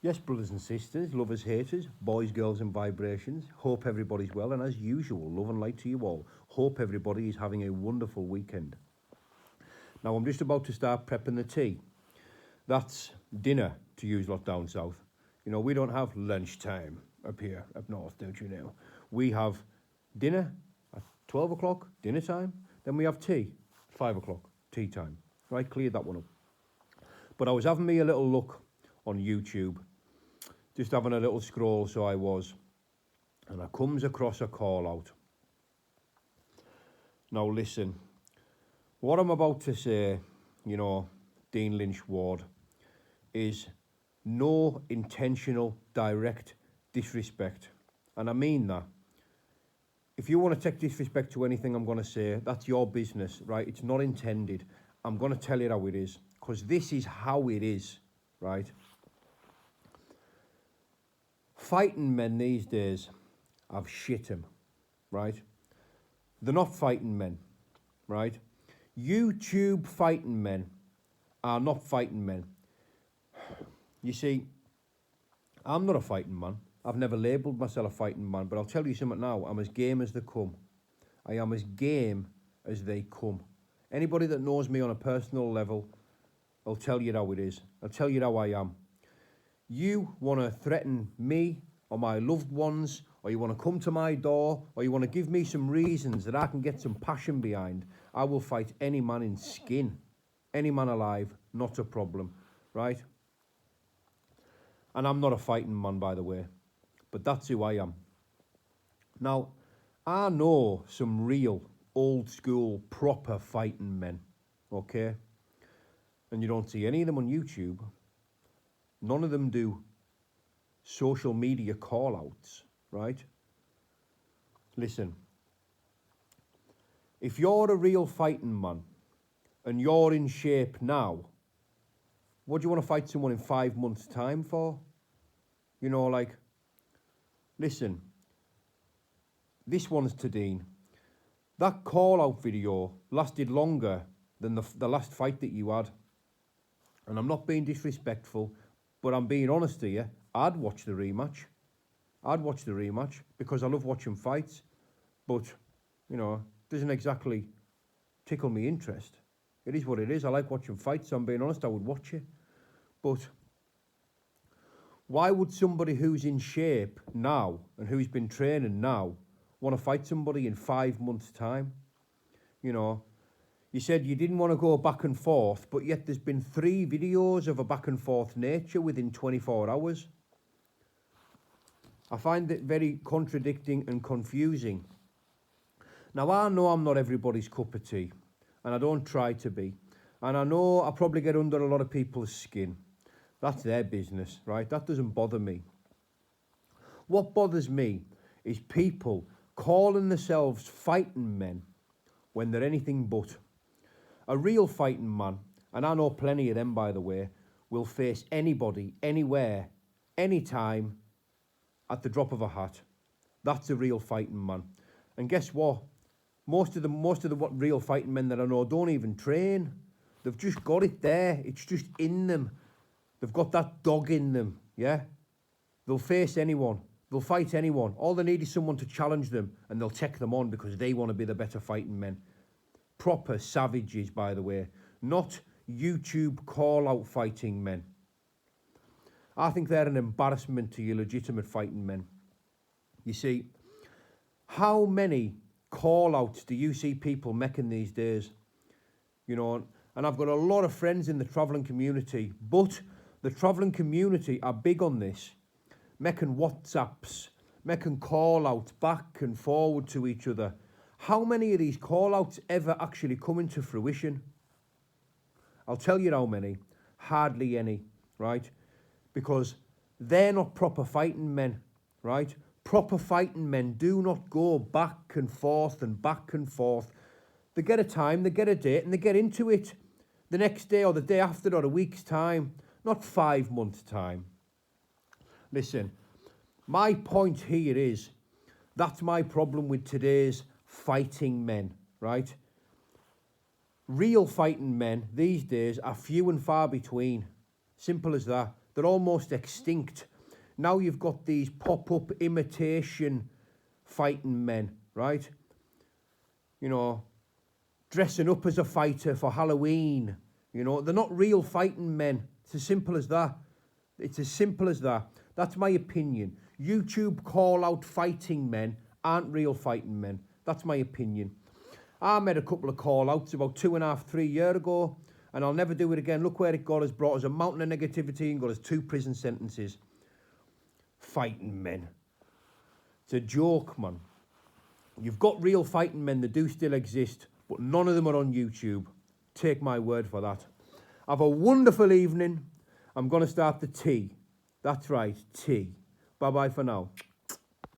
Yes, brothers and sisters, lovers, haters, boys, girls, and vibrations. Hope everybody's well, and as usual, love and light to you all. Hope everybody is having a wonderful weekend. Now, I'm just about to start prepping the tea. That's dinner, to use lot down south. You know, we don't have lunchtime up here, up north, don't you know? We have dinner at 12 o'clock, dinner time. Then we have tea, 5 o'clock, tea time. Right, cleared that one up. But I was having me a little look on YouTube, just having a little scroll, so I was, and I comes across a call out. Now listen, what I'm about to say, you know, Dean Lynch Ward, is no intentional direct disrespect. And I mean that. If you want to take disrespect to anything I'm going to say, that's your business, right? It's not intended. I'm going to tell you how it is, because this is how it is, right? Fighting men these days have shit 'em, right? They're not fighting men, right? YouTube fighting men are not fighting men. You see, I'm not a fighting man. I've never labelled myself a fighting man, but I'll tell you something now. I'm as game as they come. I am as game as they come. Anybody that knows me on a personal level, I'll tell you how it is. I'll tell you how I am. You want to threaten me or my loved ones, or you want to come to my door, or you want to give me some reasons that I can get some passion behind, I will fight any man in skin. Any man alive, not a problem, right? And I'm not a fighting man, by the way, but that's who I am. Now, I know some real, old school, proper fighting men, okay? And you don't see any of them on YouTube. None of them do social media call-outs, right? Listen, if you're a real fighting man and you're in shape now, what do you want to fight someone in 5 months' time for? You know, like, listen, this one's to Dean. That call-out video lasted longer than the last fight that you had. And I'm not being disrespectful, but I'm being honest to you. I'd watch the rematch. I'd watch the rematch because I love watching fights. But, you know, it doesn't exactly tickle me interest. It is what it is. I like watching fights, so I'm being honest, I would watch it. But why would somebody who's in shape now and who's been training now want to fight somebody in 5 months' time? You know, you said you didn't want to go back and forth, but yet there's been 3 videos of a back and forth nature within 24 hours. I find it very contradicting and confusing. Now, I know I'm not everybody's cup of tea, and I don't try to be. And I know I probably get under a lot of people's skin. That's their business, right? That doesn't bother me. What bothers me is people calling themselves fighting men when they're anything but. A real fighting man, and I know plenty of them, by the way, will face anybody, anywhere, anytime, at the drop of a hat. That's a real fighting man. And guess what? Most of the what real fighting men that I know don't even train. They've just got it there. It's just in them. They've got that dog in them, yeah? They'll face anyone. They'll fight anyone. All they need is someone to challenge them, and they'll take them on because they want to be the better fighting men. Proper savages, by the way. Not YouTube call-out fighting men. I think they're an embarrassment to your legitimate fighting men. You see, how many call-outs do you see people making these days? You know, and I've got a lot of friends in the travelling community, but the travelling community are big on this, making WhatsApps, making call-outs back and forward to each other. How many of these call-outs ever actually come into fruition? I'll tell you how many. Hardly any, right? Because they're not proper fighting men, right? Proper fighting men do not go back and forth and back and forth. They get a time, they get a date, and they get into it the next day or the day after or a week's time, not 5 months' time. Listen, my point here is, that's my problem with today's fighting men, right? Real fighting men these days are few and far between. Simple as that. They're almost extinct. Now you've got these pop-up imitation fighting men, right? You know, dressing up as a fighter for Halloween. You know, they're not real fighting men. It's as simple as that. It's as simple as that. That's my opinion. YouTube call-out fighting men aren't real fighting men. That's my opinion. I made a couple of call-outs about 2.5, 3 years ago, and I'll never do it again. Look where it got us, brought us a mountain of negativity and got us 2 prison sentences. Fighting men. It's a joke, man. You've got real fighting men that do still exist, but none of them are on YouTube. Take my word for that. Have a wonderful evening. I'm going to start the tea. That's right, tea. Bye-bye for now.